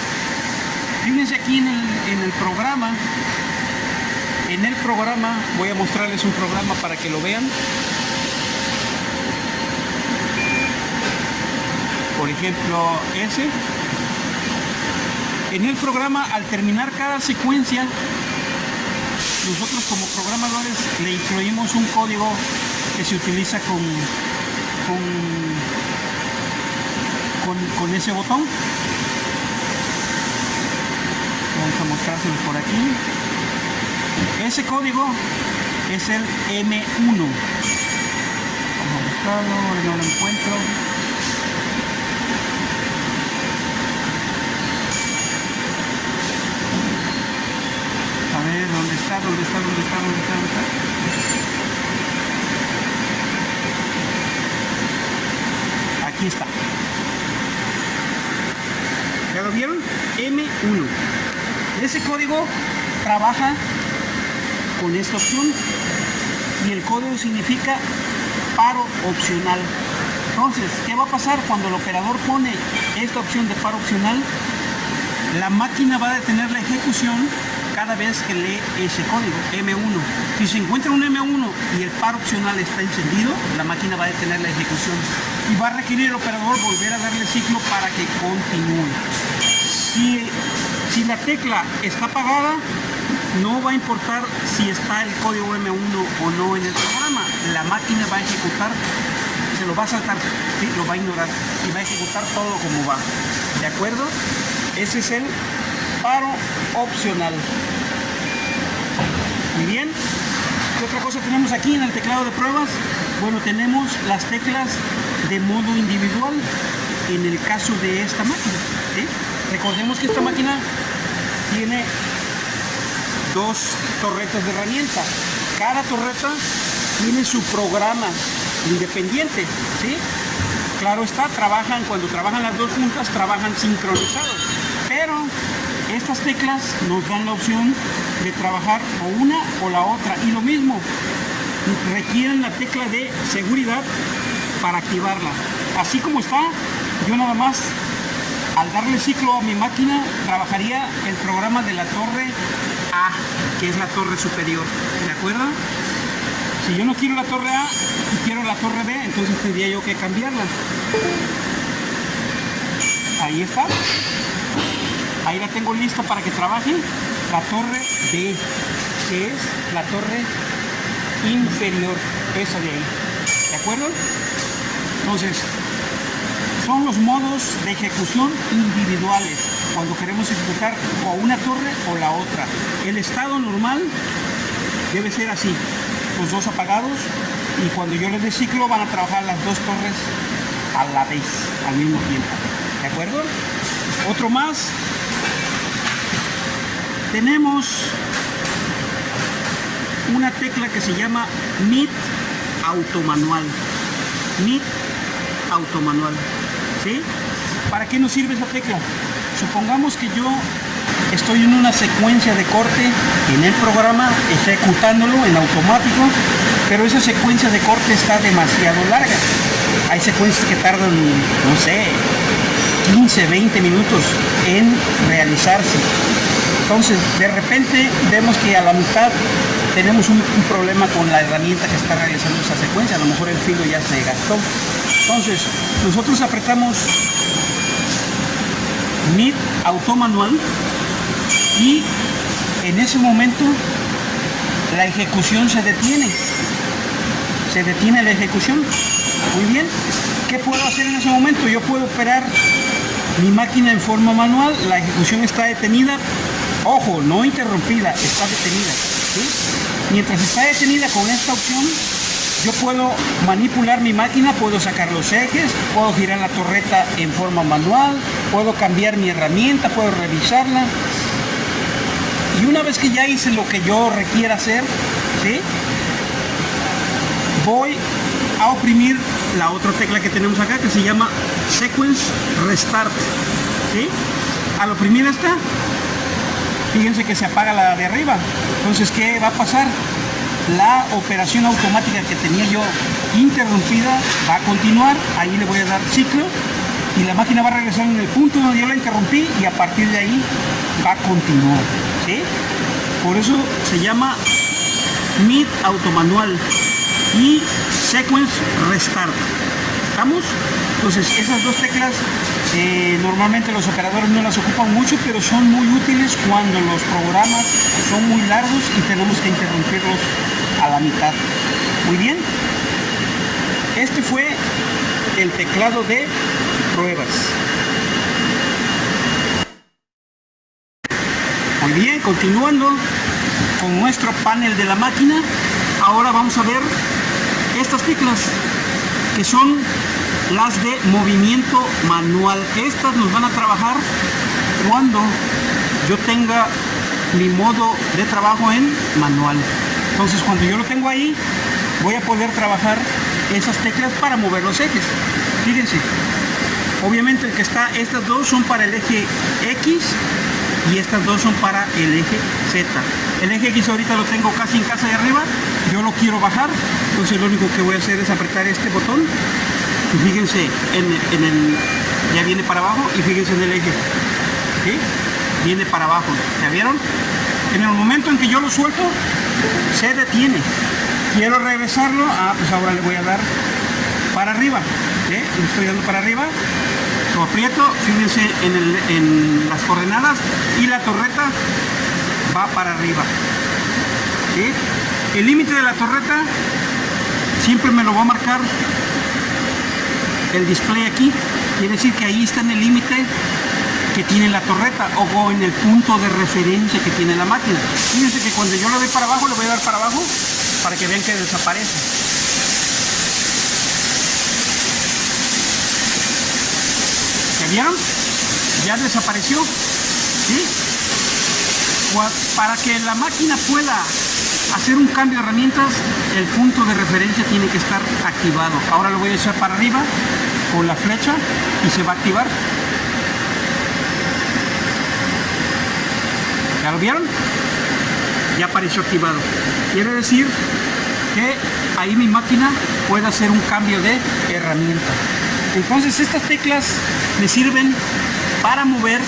Fíjense aquí en el programa. En el programa voy a mostrarles un programa para que lo vean. Por ejemplo, ese. En el programa, al terminar cada secuencia, nosotros como programadores le incluimos un código que se utiliza con ese botón. Vamos a mostrárselos por aquí. Ese código es el M1. Vamos a buscarlo, no lo encuentro. A ver, ¿dónde está? Aquí está. ¿Ya lo vieron? M1. Ese código trabaja con esta opción y el código significa paro opcional. Entonces, ¿qué va a pasar cuando el operador pone esta opción de paro opcional? La máquina va a detener la ejecución cada vez que lee ese código, M1. Si se encuentra un M1 y el paro opcional está encendido, la máquina va a detener la ejecución y va a requerir el operador volver a darle ciclo para que continúe. Si la tecla está apagada, no va a importar si está el código M1 o no en el programa. La máquina va a ejecutar, se lo va a saltar, ¿sí? Lo va a ignorar y va a ejecutar todo como va. ¿De acuerdo? Ese es el paro opcional. Muy bien. ¿Qué otra cosa tenemos aquí en el teclado de pruebas? Bueno, tenemos las teclas de modo individual en el caso de esta máquina, ¿sí? Recordemos que esta máquina tiene dos torretas de herramienta. Cada torreta tiene su programa independiente, ¿sí? Claro está, cuando trabajan las dos juntas, trabajan sincronizados. Pero estas teclas nos dan la opción de trabajar o una o la otra. Y lo mismo, requieren la tecla de seguridad para activarla. Así como está, yo nada más, al darle ciclo a mi máquina, trabajaría el programa de la torre A, que es la torre superior. ¿De acuerdo? Si yo no quiero la torre A y quiero la torre B, entonces tendría yo que cambiarla. Ahí está. Ahí la tengo lista para que trabaje la torre B, que es la torre inferior, esa de ahí. ¿De acuerdo? Entonces, son los modos de ejecución individuales cuando queremos ejecutar o una torre o la otra. El estado normal debe ser así, los dos apagados, y cuando yo les dé ciclo van a trabajar las dos torres a la vez, al mismo tiempo. ¿De acuerdo? Otro más. Tenemos una tecla que se llama MIT automanual. MIT automanual. ¿Sí? ¿Para qué nos sirve esa tecla? Supongamos que yo estoy en una secuencia de corte en el programa, ejecutándolo en automático, pero esa secuencia de corte está demasiado larga. Hay secuencias que tardan, no sé, 15, 20 minutos en realizarse. Entonces, de repente vemos que a la mitad tenemos un problema con la herramienta que está realizando esa secuencia. A lo mejor el filo ya se gastó. Entonces, nosotros apretamos Mid Auto Manual y en ese momento la ejecución se detiene. Se detiene la ejecución. Muy bien. ¿Qué puedo hacer en ese momento? Yo puedo operar mi máquina en forma manual, la ejecución está detenida. Ojo, no interrumpida, está detenida. ¿Sí? Mientras está detenida con esta opción, yo puedo manipular mi máquina, puedo sacar los ejes, puedo girar la torreta en forma manual, puedo cambiar mi herramienta, puedo revisarla. Y una vez que ya hice lo que yo requiera hacer, ¿sí?, voy a oprimir la otra tecla que tenemos acá, que se llama Sequence Restart. ¿Sí? Al oprimir esta, fíjense que se apaga la de arriba. Entonces, ¿qué va a pasar? La operación automática que tenía yo interrumpida va a continuar. Ahí le voy a dar ciclo y la máquina va a regresar en el punto donde yo la interrumpí y a partir de ahí va a continuar. ¿Sí? Por eso se llama Mid Auto Manual y Sequence Restart. ¿Estamos? Entonces, esas dos teclas normalmente los operadores no las ocupan mucho, pero son muy útiles cuando los programas son muy largos y tenemos que interrumpirlos a la mitad. Muy bien. Este fue el teclado de pruebas. Muy bien, continuando con nuestro panel de la máquina, ahora vamos a ver estas teclas que son las de movimiento manual. Estas nos van a trabajar cuando yo tenga mi modo de trabajo en manual. Entonces, cuando yo lo tengo ahí, voy a poder trabajar esas teclas para mover los ejes. Fíjense, obviamente estas dos son para el eje X y estas dos son para el eje Z. El eje X ahorita lo tengo casi en casa de arriba, yo lo quiero bajar, entonces lo único que voy a hacer es apretar este botón y fíjense ya viene para abajo y fíjense en el eje, ¿sí? Viene para abajo, ¿ya vieron? En el momento en que yo lo suelto, se detiene. Quiero regresarlo, pues ahora le voy a dar para arriba, ¿sí? Le estoy dando para arriba, lo aprieto, fíjense en las coordenadas y la torreta va para arriba. ¿Sí? El límite de la torreta siempre me lo va a marcar el display aquí, quiere decir que ahí está en el límite que tiene la torreta o en el punto de referencia que tiene la máquina. Fíjense que cuando yo lo doy para abajo, le voy a dar para abajo para que vean que desaparece. ¿Ya vieron? Ya desapareció. ¿Sí? Para que la máquina pueda hacer un cambio de herramientas, el punto de referencia tiene que estar activado. Ahora lo voy a echar para arriba con la flecha y se va a activar. ¿Ya lo vieron? Ya apareció activado. Quiere decir que ahí mi máquina puede hacer un cambio de herramienta. Entonces estas teclas me sirven para mover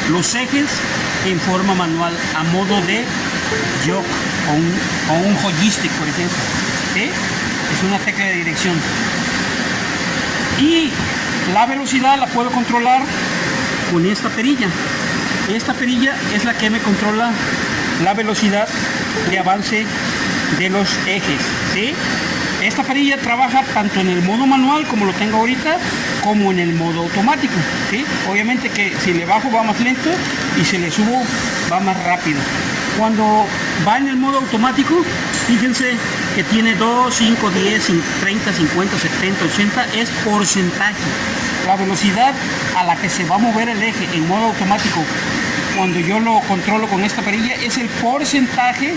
los ejes en forma manual a modo de jog o un joystick, por ejemplo. ¿Sí? Es una tecla de dirección. Y la velocidad la puedo controlar con esta perilla. Esta perilla es la que me controla la velocidad de avance de los ejes. ¿Sí? Esta perilla trabaja tanto en el modo manual, como lo tengo ahorita, como en el modo automático. ¿Sí? Obviamente que si le bajo va más lento y si le subo va más rápido. Cuando va en el modo automático, fíjense que tiene 2, 5, 10, 30, 50, 70, 80, es porcentaje. La velocidad a la que se va a mover el eje en modo automático, cuando yo lo controlo con esta perilla, es el porcentaje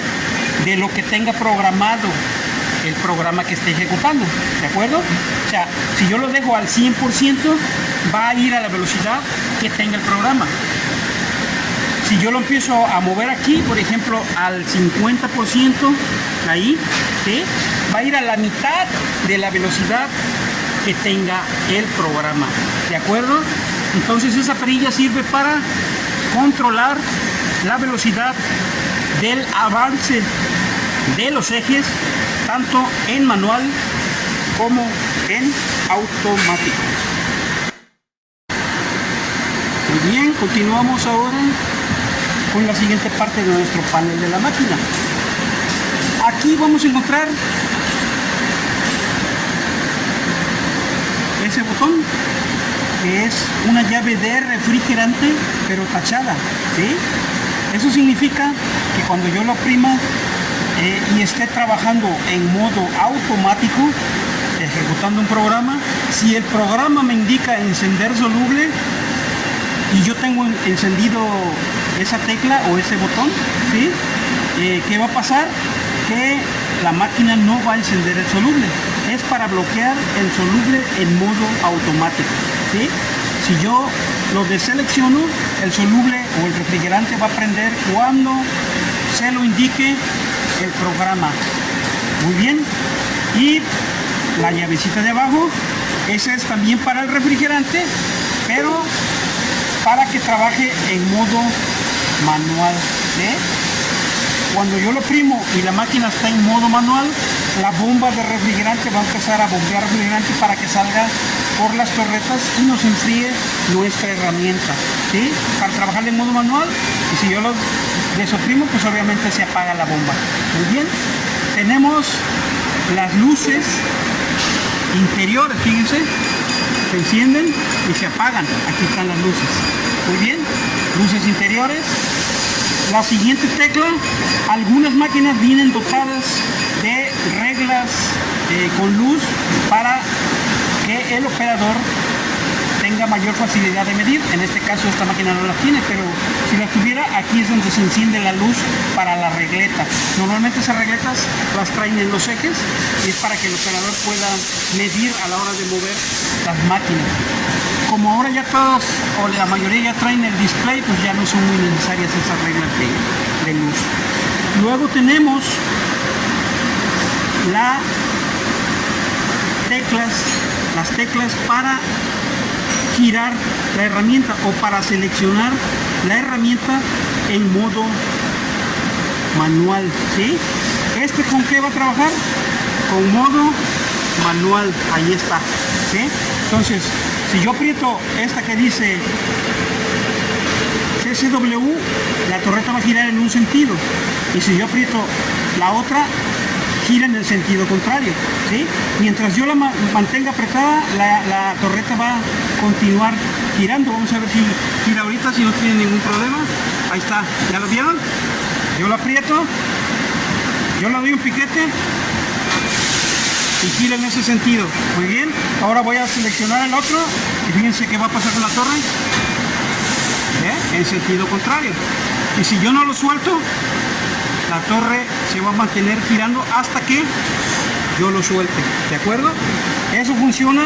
de lo que tenga programado el programa que esté ejecutando, ¿de acuerdo? O sea, si yo lo dejo al 100%, va a ir a la velocidad que tenga el programa. Si yo lo empiezo a mover aquí, por ejemplo, al 50%, ahí, ¿sí?, va a ir a la mitad de la velocidad que tenga el programa, ¿de acuerdo? Entonces esa perilla sirve para controlar la velocidad del avance de los ejes, tanto en manual como en automático. Muy bien, continuamos ahora con la siguiente parte de nuestro panel de la máquina. Aquí vamos a encontrar ese botón que es una llave de refrigerante pero tachada, ¿sí? Eso significa que cuando yo lo oprima y esté trabajando en modo automático, ejecutando un programa, si el programa me indica encender soluble y yo tengo encendido esa tecla o ese botón, ¿sí? ¿Qué va a pasar? Que la máquina no va a encender el soluble. Es para bloquear el soluble en modo automático, ¿sí? Si yo lo deselecciono, el soluble o el refrigerante va a prender cuando se lo indique el programa. Muy bien. Y la llavecita de abajo, esa es también para el refrigerante, pero para que trabaje en modo manual, ¿sí? Cuando yo lo oprimo y la máquina está en modo manual, la bomba de refrigerante va a empezar a bombear refrigerante para que salga por las torretas y nos enfríe nuestra herramienta, ¿sí? Para trabajar en modo manual, y si yo lo desoprimo, pues obviamente se apaga la bomba. Muy bien, tenemos las luces interiores, fíjense, se encienden y se apagan. Aquí están las luces. Muy bien, luces interiores. La siguiente tecla, algunas máquinas vienen dotadas de reglas con luz para que el operador tenga mayor facilidad de medir. En este caso esta máquina no las tiene, pero si las tuviera, aquí es donde se enciende la luz para la regleta. Normalmente esas regletas las traen en los ejes y es para que el operador pueda medir a la hora de mover las máquinas. Como ahora ya todas o la mayoría ya traen el display, pues ya no son muy necesarias esas reglas de luz. Luego tenemos las teclas para girar la herramienta o para seleccionar la herramienta en modo manual, ¿sí? ¿Con qué va a trabajar? Con modo manual, ahí está, ¿sí? Entonces, si yo aprieto esta que dice CCW, la torreta va a girar en un sentido, y si yo aprieto la otra, gira en el sentido contrario, ¿sí? Mientras yo la mantenga apretada, la torreta va a continuar girando. Vamos a ver si gira ahorita, si no tiene ningún problema. Ahí está, ¿ya lo vieron? Yo lo aprieto, yo le doy un piquete y gira en ese sentido. Muy bien, ahora voy a seleccionar el otro y fíjense qué va a pasar con la torre. En sentido contrario. Y si yo no lo suelto, la torre se va a mantener girando hasta que yo lo suelte, ¿de acuerdo? Eso funciona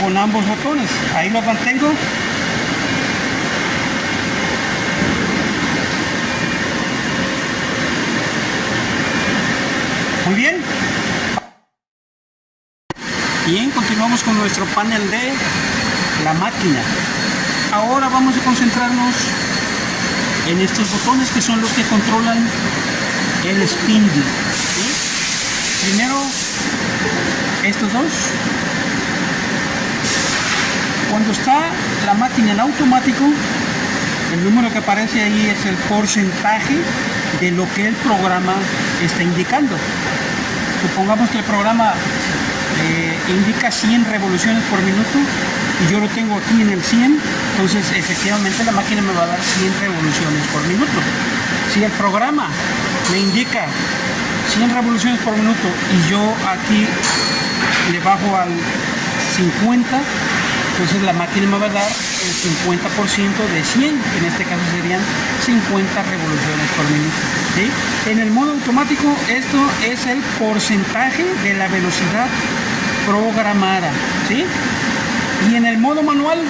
con ambos botones. Ahí los mantengo. Muy bien. Bien, continuamos con nuestro panel de la máquina. Ahora vamos a concentrarnos en estos botones que son los que controlan el spindle, ¿sí? Primero, estos dos. Cuando está la máquina en automático, el número que aparece ahí es el porcentaje de lo que el programa está indicando. Supongamos que el programa indica 100 revoluciones por minuto y yo lo tengo aquí en el 100, entonces efectivamente la máquina me va a dar 100 revoluciones por minuto. Si el programa me indica 100 revoluciones por minuto y yo aquí le bajo al 50, entonces la máquina me va a dar el 50% de 100, en este caso serían 50 revoluciones por minuto, ¿sí? En el modo automático esto es el porcentaje de la velocidad programada, ¿sí? Y en el modo manual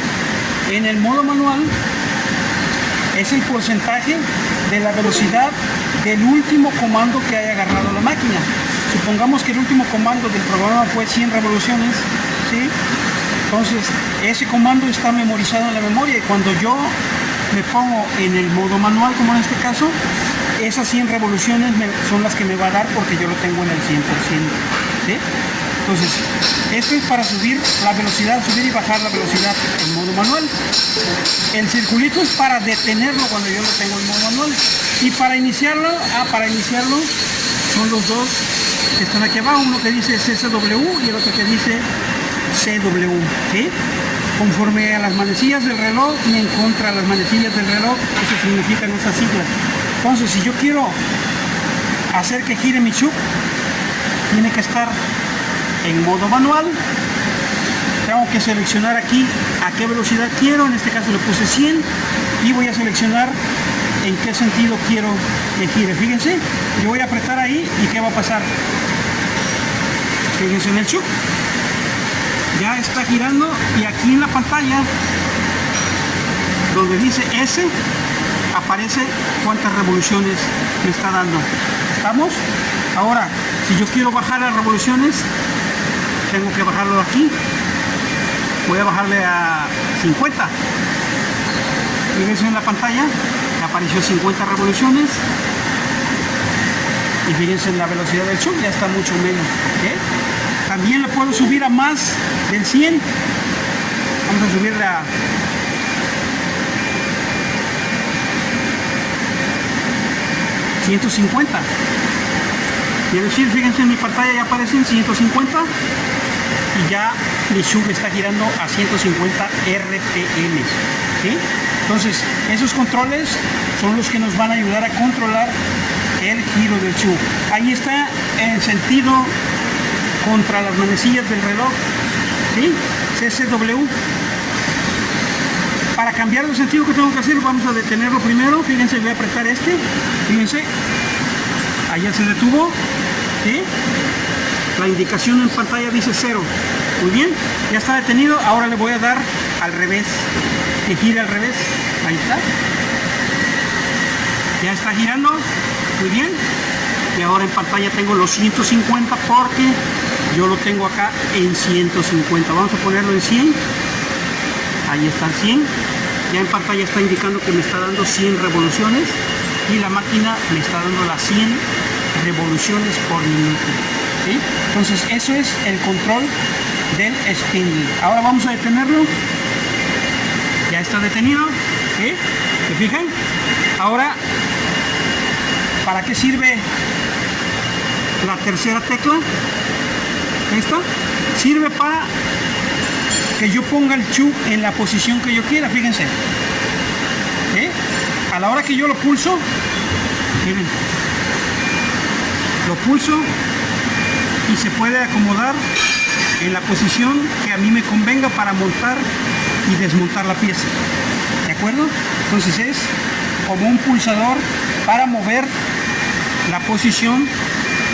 es el porcentaje de la velocidad del último comando que haya agarrado la máquina. Supongamos que el último comando del programa fue 100 revoluciones, ¿sí? Entonces ese comando está memorizado en la memoria y cuando yo me pongo en el modo manual, como en este caso, esas 100 revoluciones son las que me va a dar porque yo lo tengo en el 100%, ¿sí? Entonces, esto es para subir la velocidad, subir y bajar la velocidad en modo manual. El circulito es para detenerlo cuando yo lo tengo en modo manual. Y para iniciarlo, son los dos que están aquí abajo, uno que dice CCW y el otro que dice CW, ¿sí? Conforme a las manecillas del reloj y en contra de las manecillas del reloj, eso significan esas siglas. Entonces, si yo quiero hacer que gire mi chup, tiene que estar en modo manual. Tengo que seleccionar aquí a qué velocidad quiero, en este caso le puse 100 y voy a seleccionar en qué sentido quiero que gire. Fíjense, yo voy a apretar ahí y ¿qué va a pasar? Fíjense en el chup, ya está girando y aquí en la pantalla donde dice S aparece cuántas revoluciones me está dando. ¿Estamos? Ahora, si yo quiero bajar las revoluciones, tengo que bajarlo aquí. Voy a bajarle a 50. Fíjense en la pantalla, apareció 50 revoluciones. Y fíjense en la velocidad del chup, ya está mucho menos. ¿Okay? También le puedo subir a más del 100. Vamos a subirle a 150. Quiere decir, fíjense en mi pantalla ya aparecen 150 y ya mi chup está girando a 150 RPM. ¿Sí? Entonces, esos controles son los que nos van a ayudar a controlar el giro del chup. Ahí está en sentido contra las manecillas del reloj, ¿sí? CCW. Para cambiar de sentido, que tengo que hacer, vamos a detenerlo primero. Fíjense, voy a apretar este. Fíjense, allá se detuvo, ¿sí? La indicación en pantalla dice 0. Muy bien, ya está detenido. Ahora le voy a dar al revés, que gire al revés. Ahí está. Ya está girando. Muy bien. Y ahora en pantalla tengo los 150 porque yo lo tengo acá en 150. Vamos a ponerlo en 100. Ahí está el 100. Ya en pantalla está indicando que me está dando 100 revoluciones y la máquina me está dando las 100 revoluciones por minuto. ¿Sí? Entonces eso es el control del spindle. Ahora vamos a detenerlo. Ya está detenido. ¿Sí? ¿Se fijan? Ahora, ¿para qué sirve la tercera tecla? Esta sirve para que yo ponga el chup en la posición que yo quiera. Fíjense, a la hora que yo lo pulso, miren, lo pulso y se puede acomodar en la posición que a mí me convenga para montar y desmontar la pieza. ¿De acuerdo? Entonces es como un pulsador para mover la posición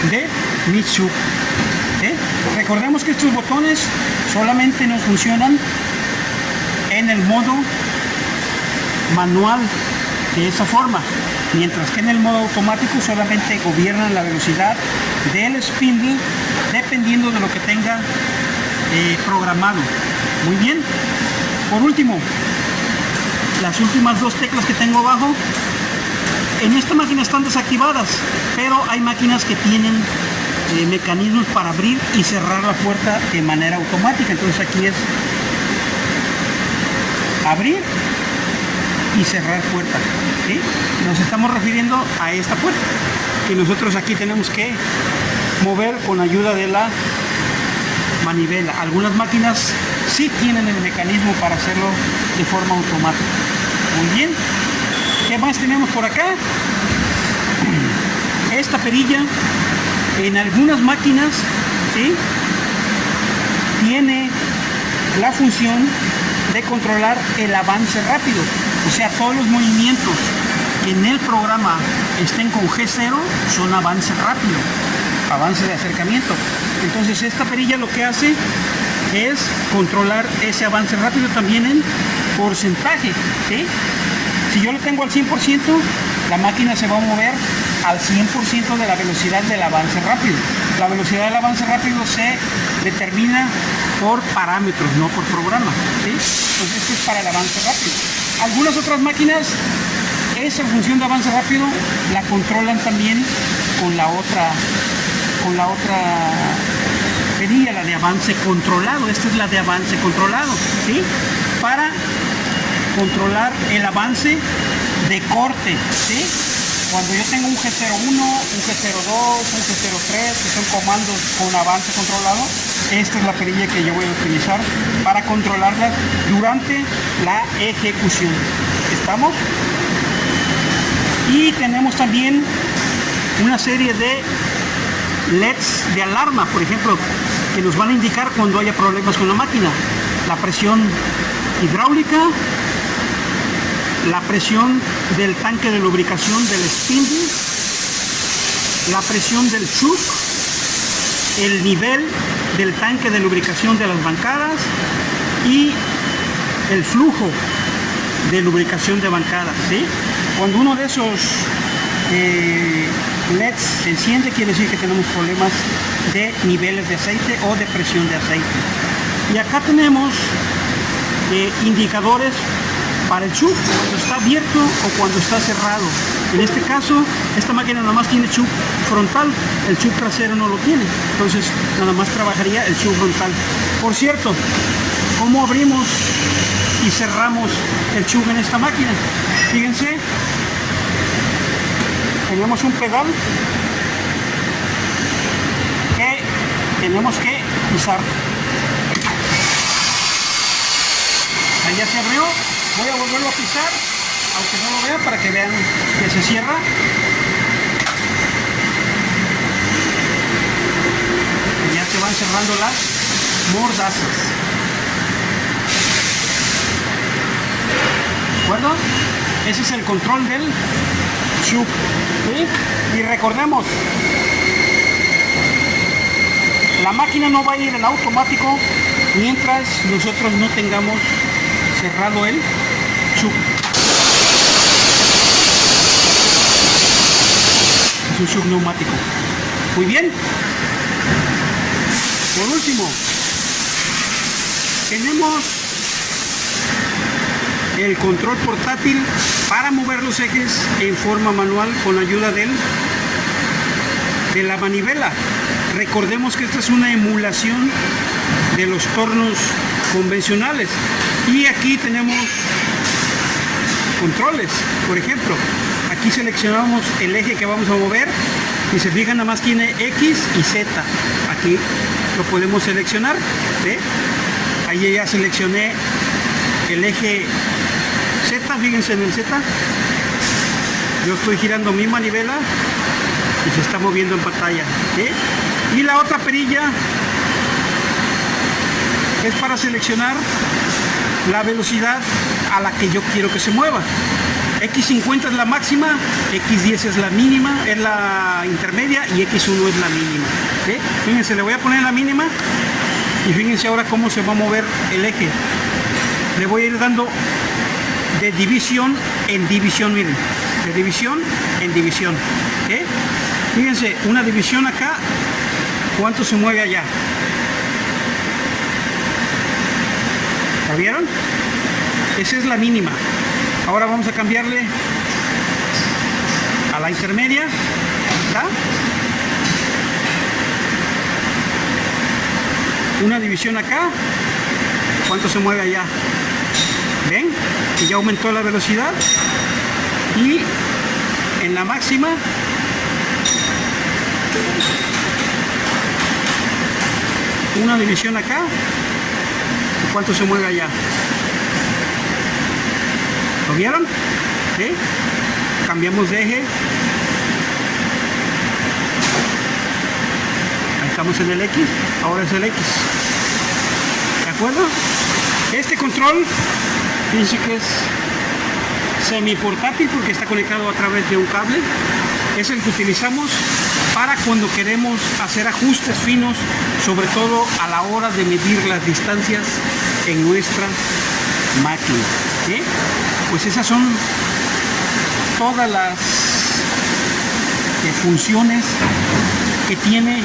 de mi chup. Recordemos que estos botones solamente nos funcionan en el modo manual de esa forma, mientras que en el modo automático solamente gobiernan la velocidad del spindle dependiendo de lo que tenga programado. Muy bien. Por último, las últimas dos teclas que tengo abajo en esta máquina están desactivadas, pero hay máquinas que tienen mecanismos para abrir y cerrar la puerta de manera automática. Entonces aquí es abrir y cerrar puerta, ¿sí? Nos estamos refiriendo a esta puerta que nosotros aquí tenemos que mover con ayuda de la manivela. Algunas máquinas sí tienen el mecanismo para hacerlo de forma automática. Muy bien. ¿Qué más tenemos por acá? Esta perilla en algunas máquinas, ¿sí?, tiene la función de controlar el avance rápido. O sea, todos los movimientos que en el programa estén con G0 son avance rápido, avance de acercamiento. Entonces esta perilla lo que hace es controlar ese avance rápido también en porcentaje, ¿sí? Si yo lo tengo al 100%, la máquina se va a mover al 100% de la velocidad del avance rápido. La velocidad del avance rápido se determina por parámetros, no por programa, ¿sí? Entonces esto es para el avance rápido. Algunas otras máquinas, esa función de avance rápido la controlan también con la otra perilla, la de avance controlado. Esta es la de avance controlado, ¿sí? Para controlar el avance de corte, ¿sí? Cuando yo tengo un G01, un G02, un G03, que son comandos con avance controlado, esta es la perilla que yo voy a utilizar para controlarlas durante la ejecución. ¿Estamos? Y tenemos también una serie de LEDs de alarma, por ejemplo, que nos van a indicar cuando haya problemas con la máquina. La presión hidráulica, la presión del tanque de lubricación del spindle, la presión del chuck, el nivel del tanque de lubricación de las bancadas y el flujo de lubricación de bancadas, ¿sí? Cuando uno de esos LEDs se enciende, quiere decir que tenemos problemas de niveles de aceite o de presión de aceite. Y acá tenemos indicadores para el chuck, cuando está abierto o cuando está cerrado. En este caso, esta máquina nada más tiene chuck frontal, el chuck trasero no lo tiene, entonces nada más trabajaría el chuck frontal. Por cierto, ¿cómo abrimos y cerramos el chuck en esta máquina? Fíjense, tenemos un pedal que tenemos que pisar. Ahí ya se abrió. Voy a volverlo a pisar, aunque no lo vean, para que vean que se cierra. Y ya se van cerrando las mordazas. ¿De acuerdo? Ese es el control del chuck, ¿sí? Y recordemos, la máquina no va a ir en automático mientras nosotros no tengamos cerrado el chuck. Es un chuck neumático. Muy bien. Por último, tenemos el control portátil para mover los ejes en forma manual con ayuda de la manivela. Recordemos que esta es una emulación de los tornos convencionales. Y aquí tenemos controles. Por ejemplo, aquí seleccionamos el eje que vamos a mover y se fijan, nada más tiene X y Z. Aquí lo podemos seleccionar, ¿sí? Ahí ya seleccioné el eje Z, fíjense en el Z. Yo estoy girando mi manivela y se está moviendo en pantalla, ¿sí? Y la otra perilla es para seleccionar la velocidad a la que yo quiero que se mueva. X50 es la máxima, X10 es la mínima, es la intermedia, y X1 es la mínima, ¿sí? Fíjense, le voy a poner la mínima y fíjense ahora cómo se va a mover el eje. Le voy a ir dando de división en división, miren, de división en división, ¿sí? Fíjense, una división acá, ¿cuánto se mueve allá? ¿La vieron? Esa es la mínima. Ahora vamos a cambiarle a la intermedia. ¿Está? Una división acá. ¿Cuánto se mueve allá? ¿Ven? Que ya aumentó la velocidad. Y en la máxima una división acá. ¿Cuánto se mueve allá? ¿Lo vieron? ¿Sí? Cambiamos de eje. Ahí estamos en el X. Ahora es el X. ¿De acuerdo? Este control, fíjense que es semi portátil porque está conectado a través de un cable. Es el que utilizamos para cuando queremos hacer ajustes finos, sobre todo a la hora de medir las distancias en nuestra máquina, ¿sí? Pues esas son todas las funciones que tiene